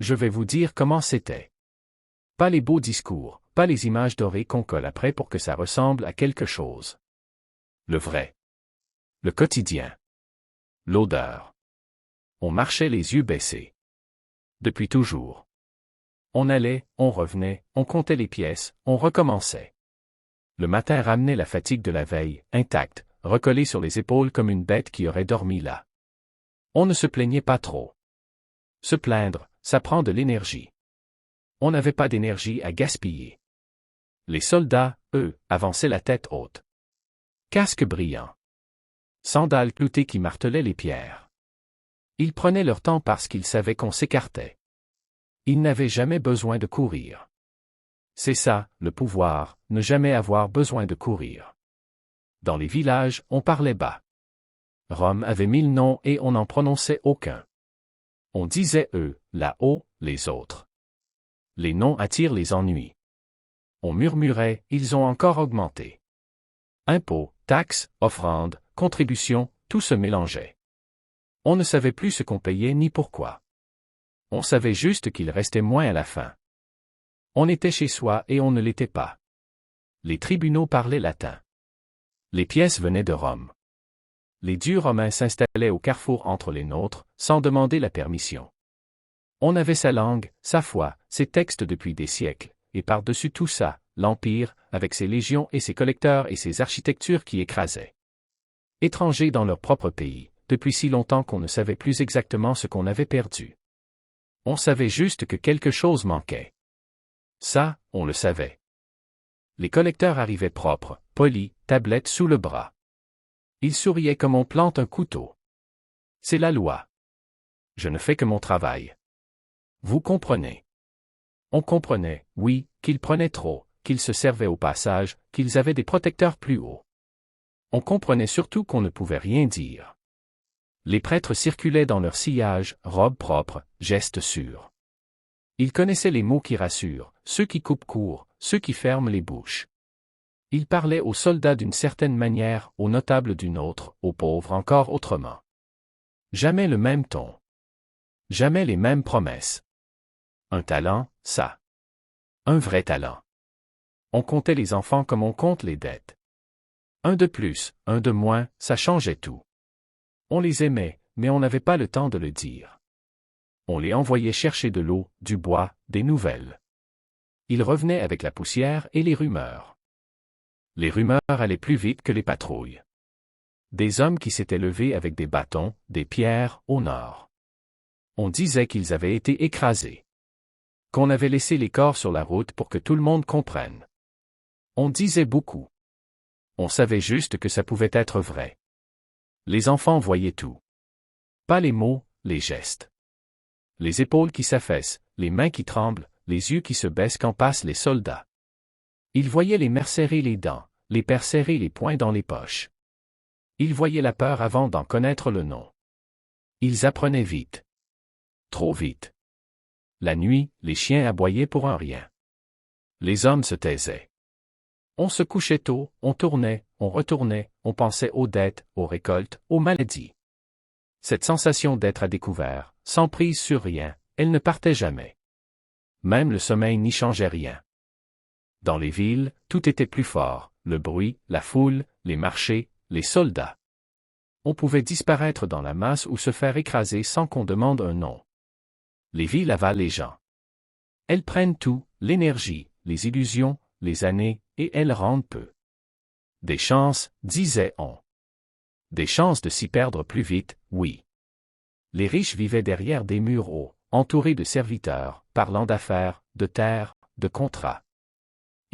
Je vais vous dire comment c'était. Pas les beaux discours, pas les images dorées qu'on colle après pour que ça ressemble à quelque chose. Le vrai. Le quotidien. L'odeur. On marchait les yeux baissés. Depuis toujours. On allait, on revenait, on comptait les pièces, on recommençait. Le matin ramenait la fatigue de la veille, intacte, recollée sur les épaules comme une bête qui aurait dormi là. On ne se plaignait pas trop. Se plaindre, ça prend de l'énergie. On n'avait pas d'énergie à gaspiller. Les soldats, eux, avançaient la tête haute. Casque brillant. Sandales cloutées qui martelaient les pierres. Ils prenaient leur temps parce qu'ils savaient qu'on s'écartait. Ils n'avaient jamais besoin de courir. C'est ça, le pouvoir, ne jamais avoir besoin de courir. Dans les villages, on parlait bas. Rome avait 1000 noms et on n'en prononçait aucun. On disait eux, là-haut, les autres. Les noms attirent les ennuis. On murmurait, ils ont encore augmenté. Impôts, taxes, offrandes, contributions, tout se mélangeait. On ne savait plus ce qu'on payait ni pourquoi. On savait juste qu'il restait moins à la fin. On était chez soi et on ne l'était pas. Les tribunaux parlaient latin. Les pièces venaient de Rome. Les dieux romains s'installaient au carrefour entre les nôtres, sans demander la permission. On avait sa langue, sa foi, ses textes depuis des siècles, et par-dessus tout ça, l'Empire, avec ses légions et ses collecteurs et ses architectures qui écrasaient. Étrangers dans leur propre pays, depuis si longtemps qu'on ne savait plus exactement ce qu'on avait perdu. On savait juste que quelque chose manquait. Ça, on le savait. Les collecteurs arrivaient propres, polis, tablettes sous le bras. Ils souriaient comme on plante un couteau. C'est la loi. Je ne fais que mon travail. Vous comprenez. On comprenait, oui, qu'ils prenaient trop, qu'ils se servaient au passage, qu'ils avaient des protecteurs plus hauts. On comprenait surtout qu'on ne pouvait rien dire. Les prêtres circulaient dans leur sillage, robes propres, gestes sûrs. Ils connaissaient les mots qui rassurent, ceux qui coupent court, ceux qui ferment les bouches. Ils parlaient aux soldats d'une certaine manière, aux notables d'une autre, aux pauvres encore autrement. Jamais le même ton. Jamais les mêmes promesses. Un talent, ça. Un vrai talent. On comptait les enfants comme on compte les dettes. Un de plus, un de moins, ça changeait tout. On les aimait, mais on n'avait pas le temps de le dire. On les envoyait chercher de l'eau, du bois, des nouvelles. Ils revenaient avec la poussière et les rumeurs. Les rumeurs allaient plus vite que les patrouilles. Des hommes qui s'étaient levés avec des bâtons, des pierres, au nord. On disait qu'ils avaient été écrasés. Qu'on avait laissé les corps sur la route pour que tout le monde comprenne. On disait beaucoup. On savait juste que ça pouvait être vrai. Les enfants voyaient tout. Pas les mots, les gestes. Les épaules qui s'affaissent, les mains qui tremblent, les yeux qui se baissent quand passent les soldats. Ils voyaient les mères serrer les dents, les pères serrer les poings dans les poches. Ils voyaient la peur avant d'en connaître le nom. Ils apprenaient vite. Trop vite. La nuit, les chiens aboyaient pour un rien. Les hommes se taisaient. On se couchait tôt, on tournait, on retournait, on pensait aux dettes, aux récoltes, aux maladies. Cette sensation d'être à découvert, sans prise sur rien, elle ne partait jamais. Même le sommeil n'y changeait rien. Dans les villes, tout était plus fort, le bruit, la foule, les marchés, les soldats. On pouvait disparaître dans la masse ou se faire écraser sans qu'on demande un nom. Les villes avalent les gens. Elles prennent tout, l'énergie, les illusions, les années, et elles rendent peu. Des chances, disait-on. Des chances de s'y perdre plus vite, oui. Les riches vivaient derrière des murs hauts, entourés de serviteurs, parlant d'affaires, de terres, de contrats.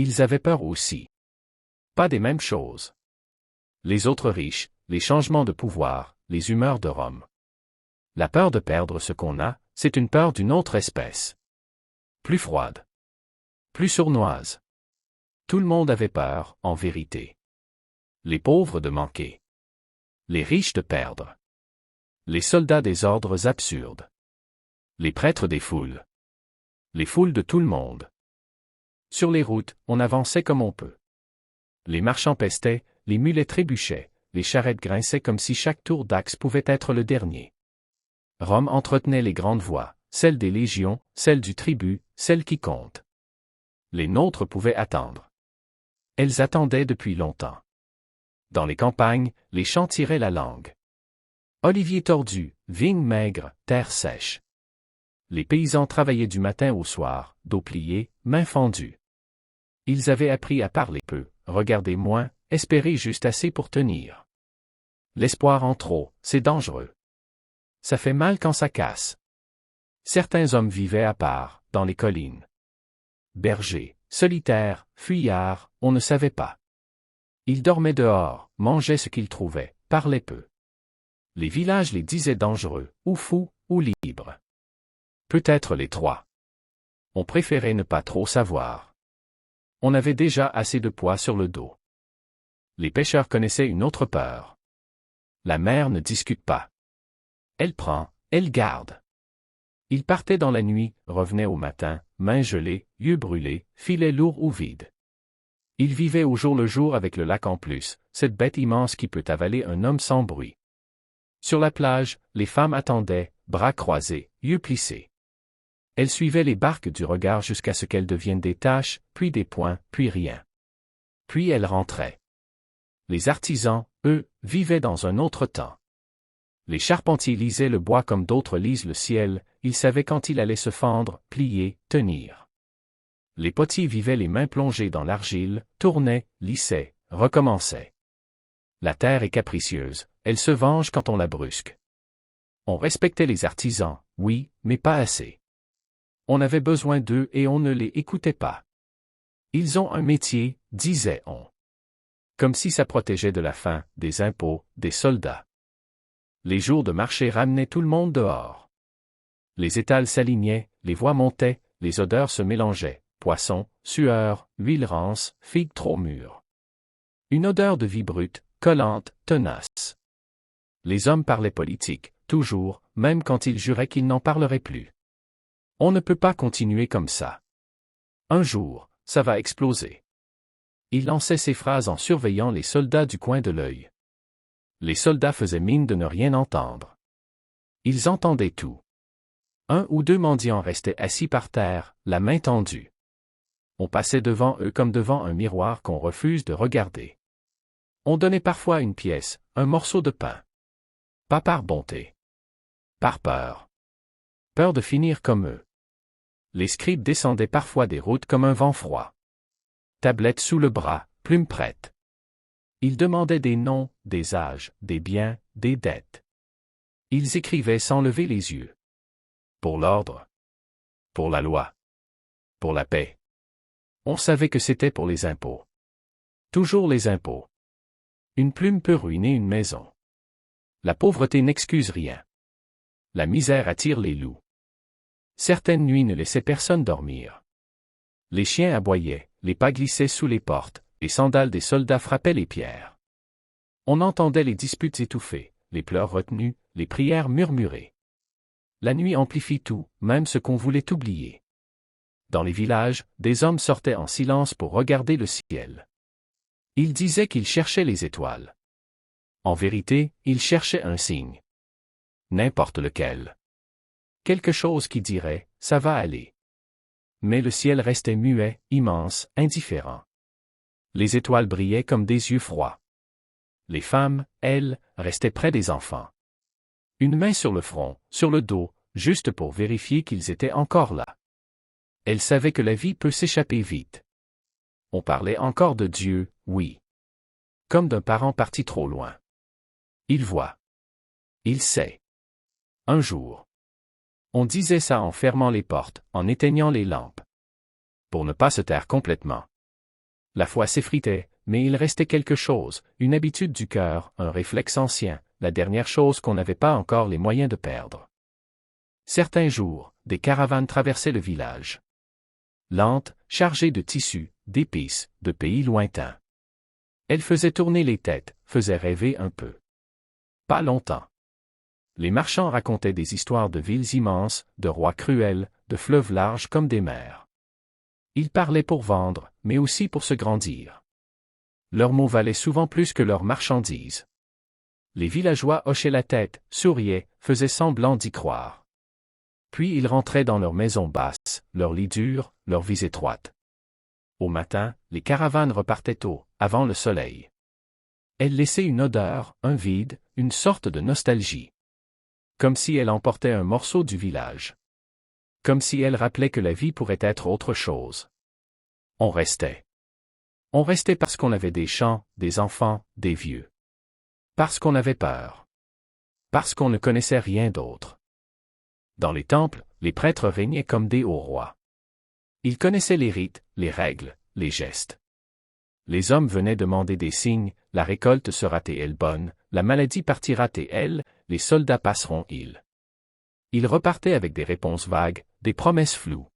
Ils avaient peur aussi. Pas des mêmes choses. Les autres riches, les changements de pouvoir, les humeurs de Rome. La peur de perdre ce qu'on a, c'est une peur d'une autre espèce. Plus froide. Plus sournoise. Tout le monde avait peur, en vérité. Les pauvres de manquer. Les riches de perdre. Les soldats des ordres absurdes. Les prêtres des foules. Les foules de tout le monde. Sur les routes, on avançait comme on peut. Les marchands pestaient, les mulets trébuchaient, les charrettes grinçaient comme si chaque tour d'axe pouvait être le dernier. Rome entretenait les grandes voies, celle des légions, celle du tribut, celle qui compte. Les nôtres pouvaient attendre. Elles attendaient depuis longtemps. Dans les campagnes, les champs tiraient la langue. Olivier tordu, vigne maigre, terre sèche. Les paysans travaillaient du matin au soir, dos plié, mains fendues. Ils avaient appris à parler peu, regarder moins, espérer juste assez pour tenir. L'espoir en trop, c'est dangereux. Ça fait mal quand ça casse. Certains hommes vivaient à part, dans les collines. Bergers, solitaires, fuyards, on ne savait pas. Ils dormaient dehors, mangeaient ce qu'ils trouvaient, parlaient peu. Les villages les disaient dangereux, ou fous, ou libres. Peut-être les trois. On préférait ne pas trop savoir. On avait déjà assez de poids sur le dos. Les pêcheurs connaissaient une autre peur. La mer ne discute pas. Elle prend, elle garde. Ils partaient dans la nuit, revenaient au matin, mains gelées, yeux brûlés, filets lourds ou vides. Ils vivaient au jour le jour avec le lac en plus, cette bête immense qui peut avaler un homme sans bruit. Sur la plage, les femmes attendaient, bras croisés, yeux plissés. Elles suivaient les barques du regard jusqu'à ce qu'elles deviennent des taches, puis des points, puis rien. Puis elles rentraient. Les artisans, eux, vivaient dans un autre temps. Les charpentiers lisaient le bois comme d'autres lisent le ciel, ils savaient quand il allait se fendre, plier, tenir. Les potiers vivaient les mains plongées dans l'argile, tournaient, lissaient, recommençaient. La terre est capricieuse, elle se venge quand on la brusque. On respectait les artisans, oui, mais pas assez. On avait besoin d'eux et on ne les écoutait pas. Ils ont un métier, disait-on. Comme si ça protégeait de la faim, des impôts, des soldats. Les jours de marché ramenaient tout le monde dehors. Les étals s'alignaient, les voix montaient, les odeurs se mélangeaient, poisson, sueur, huile rance, figues trop mûres. Une odeur de vie brute, collante, tenace. Les hommes parlaient politique, toujours, même quand ils juraient qu'ils n'en parleraient plus. On ne peut pas continuer comme ça. Un jour, ça va exploser. Il lançait ces phrases en surveillant les soldats du coin de l'œil. Les soldats faisaient mine de ne rien entendre. Ils entendaient tout. Un ou deux mendiants restaient assis par terre, la main tendue. On passait devant eux comme devant un miroir qu'on refuse de regarder. On donnait parfois une pièce, un morceau de pain. Pas par bonté. Par peur. Peur de finir comme eux. Les scribes descendaient parfois des routes comme un vent froid. Tablette sous le bras, plume prête. Ils demandaient des noms, des âges, des biens, des dettes. Ils écrivaient sans lever les yeux. Pour l'ordre. Pour la loi. Pour la paix. On savait que c'était pour les impôts. Toujours les impôts. Une plume peut ruiner une maison. La pauvreté n'excuse rien. La misère attire les loups. Certaines nuits ne laissaient personne dormir. Les chiens aboyaient, les pas glissaient sous les portes, les sandales des soldats frappaient les pierres. On entendait les disputes étouffées, les pleurs retenus, les prières murmurées. La nuit amplifie tout, même ce qu'on voulait oublier. Dans les villages, des hommes sortaient en silence pour regarder le ciel. Ils disaient qu'ils cherchaient les étoiles. En vérité, ils cherchaient un signe. N'importe lequel. Quelque chose qui dirait, ça va aller. Mais le ciel restait muet, immense, indifférent. Les étoiles brillaient comme des yeux froids. Les femmes, elles, restaient près des enfants. Une main sur le front, sur le dos, juste pour vérifier qu'ils étaient encore là. Elles savaient que la vie peut s'échapper vite. On parlait encore de Dieu, oui. Comme d'un parent parti trop loin. Il voit. Il sait. Un jour. On disait ça en fermant les portes, en éteignant les lampes. Pour ne pas se taire complètement. La foi s'effritait, mais il restait quelque chose, une habitude du cœur, un réflexe ancien, la dernière chose qu'on n'avait pas encore les moyens de perdre. Certains jours, des caravanes traversaient le village. Lentes, chargées de tissus, d'épices, de pays lointains. Elles faisaient tourner les têtes, faisaient rêver un peu. Pas longtemps. Les marchands racontaient des histoires de villes immenses, de rois cruels, de fleuves larges comme des mers. Ils parlaient pour vendre, mais aussi pour se grandir. Leurs mots valaient souvent plus que leurs marchandises. Les villageois hochaient la tête, souriaient, faisaient semblant d'y croire. Puis ils rentraient dans leurs maisons basses, leurs lits durs, leurs vies étroites. Au matin, les caravanes repartaient tôt, avant le soleil. Elles laissaient une odeur, un vide, une sorte de nostalgie. Comme si elles emportaient un morceau du village. Comme si elles rappelaient que la vie pourrait être autre chose. On restait. On restait parce qu'on avait des champs, des enfants, des vieux. Parce qu'on avait peur. Parce qu'on ne connaissait rien d'autre. Dans les temples, les prêtres régnaient comme des hauts rois. Ils connaissaient les rites, les règles, les gestes. Les hommes venaient demander des signes, la récolte sera-t-elle bonne, la maladie partira-t-elle, les soldats passeront-ils. Ils repartaient avec des réponses vagues, des promesses floues.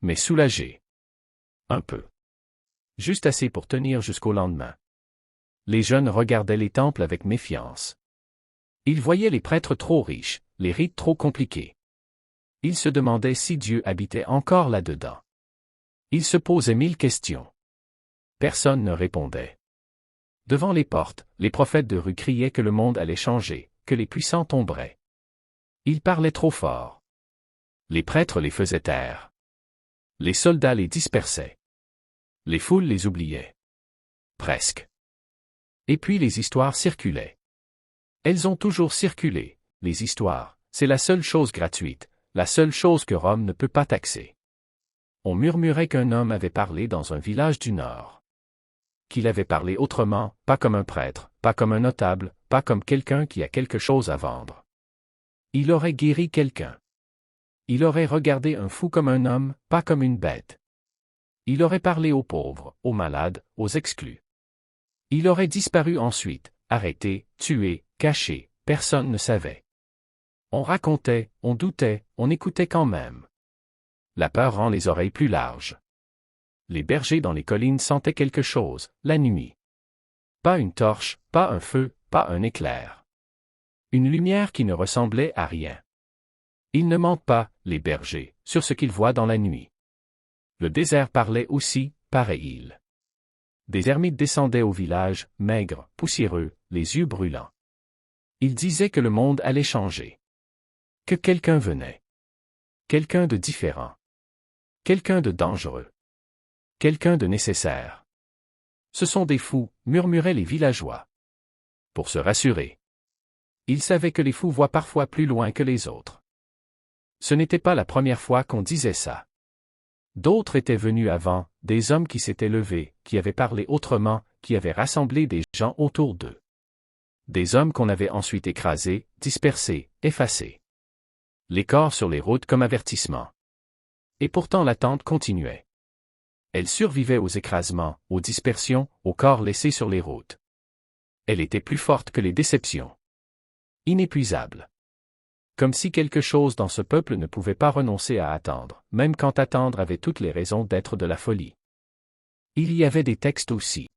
Mais soulagés. Un peu. Juste assez pour tenir jusqu'au lendemain. Les jeunes regardaient les temples avec méfiance. Ils voyaient les prêtres trop riches, les rites trop compliqués. Ils se demandaient si Dieu habitait encore là-dedans. Ils se posaient 1000 questions. Personne ne répondait. Devant les portes, les prophètes de rue criaient que le monde allait changer, que les puissants tomberaient. Ils parlaient trop fort. Les prêtres les faisaient taire. Les soldats les dispersaient. Les foules les oubliaient. Presque. Et puis les histoires circulaient. Elles ont toujours circulé, les histoires, c'est la seule chose gratuite, la seule chose que Rome ne peut pas taxer. On murmurait qu'un homme avait parlé dans un village du Nord. Qu'il avait parlé autrement, pas comme un prêtre, pas comme un notable, pas comme quelqu'un qui a quelque chose à vendre. Il aurait guéri quelqu'un. Il aurait regardé un fou comme un homme, pas comme une bête. Il aurait parlé aux pauvres, aux malades, aux exclus. Il aurait disparu ensuite, arrêté, tué, caché, personne ne savait. On racontait, on doutait, on écoutait quand même. La peur rend les oreilles plus larges. Les bergers dans les collines sentaient quelque chose, la nuit. Pas une torche, pas un feu, pas un éclair. Une lumière qui ne ressemblait à rien. Ils ne mentent pas, les bergers, sur ce qu'ils voient dans la nuit. Le désert parlait aussi, pareil. Des ermites descendaient au village, maigres, poussiéreux, les yeux brûlants. Ils disaient que le monde allait changer. Que quelqu'un venait. Quelqu'un de différent. Quelqu'un de dangereux. Quelqu'un de nécessaire. Ce sont des fous, murmuraient les villageois. Pour se rassurer. Ils savaient que les fous voient parfois plus loin que les autres. Ce n'était pas la première fois qu'on disait ça. D'autres étaient venus avant, des hommes qui s'étaient levés, qui avaient parlé autrement, qui avaient rassemblé des gens autour d'eux. Des hommes qu'on avait ensuite écrasés, dispersés, effacés. Les corps sur les routes comme avertissement. Et pourtant l'attente continuait. Elle survivait aux écrasements, aux dispersions, aux corps laissés sur les routes. Elle était plus forte que les déceptions. Inépuisable. Comme si quelque chose dans ce peuple ne pouvait pas renoncer à attendre, même quand attendre avait toutes les raisons d'être de la folie. Il y avait des textes aussi.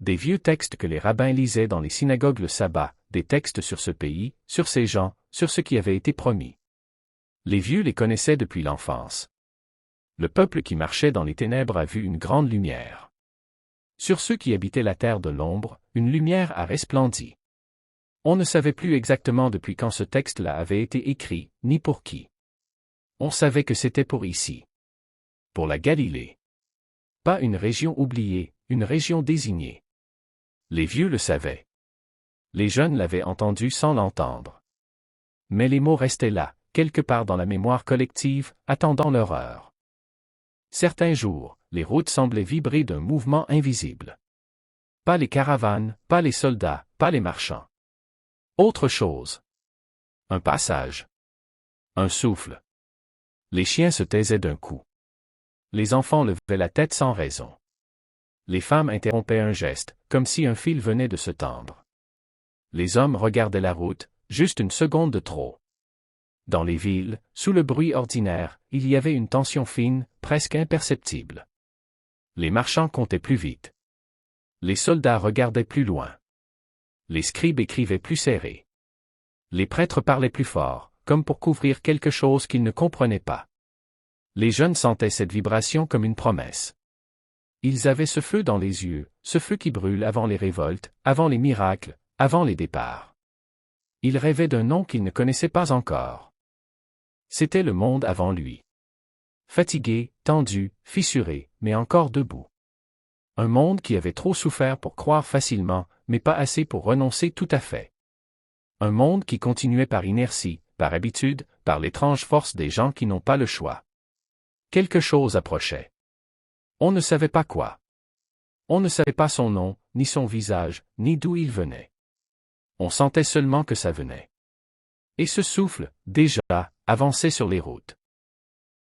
Des vieux textes que les rabbins lisaient dans les synagogues le sabbat, des textes sur ce pays, sur ces gens, sur ce qui avait été promis. Les vieux les connaissaient depuis l'enfance. Le peuple qui marchait dans les ténèbres a vu une grande lumière. Sur ceux qui habitaient la terre de l'ombre, une lumière a resplendi. On ne savait plus exactement depuis quand ce texte-là avait été écrit, ni pour qui. On savait que c'était pour ici. Pour la Galilée. Pas une région oubliée, une région désignée. Les vieux le savaient. Les jeunes l'avaient entendu sans l'entendre. Mais les mots restaient là, quelque part dans la mémoire collective, attendant leur heure. Certains jours, les routes semblaient vibrer d'un mouvement invisible. Pas les caravanes, pas les soldats, pas les marchands. Autre chose. Un passage. Un souffle. Les chiens se taisaient d'un coup. Les enfants levaient la tête sans raison. Les femmes interrompaient un geste, comme si un fil venait de se tendre. Les hommes regardaient la route, juste une seconde de trop. Dans les villes, sous le bruit ordinaire, il y avait une tension fine, presque imperceptible. Les marchands comptaient plus vite. Les soldats regardaient plus loin. Les scribes écrivaient plus serrés. Les prêtres parlaient plus fort, comme pour couvrir quelque chose qu'ils ne comprenaient pas. Les jeunes sentaient cette vibration comme une promesse. Ils avaient ce feu dans les yeux, ce feu qui brûle avant les révoltes, avant les miracles, avant les départs. Ils rêvaient d'un nom qu'ils ne connaissaient pas encore. C'était le monde avant lui. Fatigué, tendu, fissuré, mais encore debout. Un monde qui avait trop souffert pour croire facilement, mais pas assez pour renoncer tout à fait. Un monde qui continuait par inertie, par habitude, par l'étrange force des gens qui n'ont pas le choix. Quelque chose approchait. On ne savait pas quoi. On ne savait pas son nom, ni son visage, ni d'où il venait. On sentait seulement que ça venait. Et ce souffle, déjà, avançait sur les routes.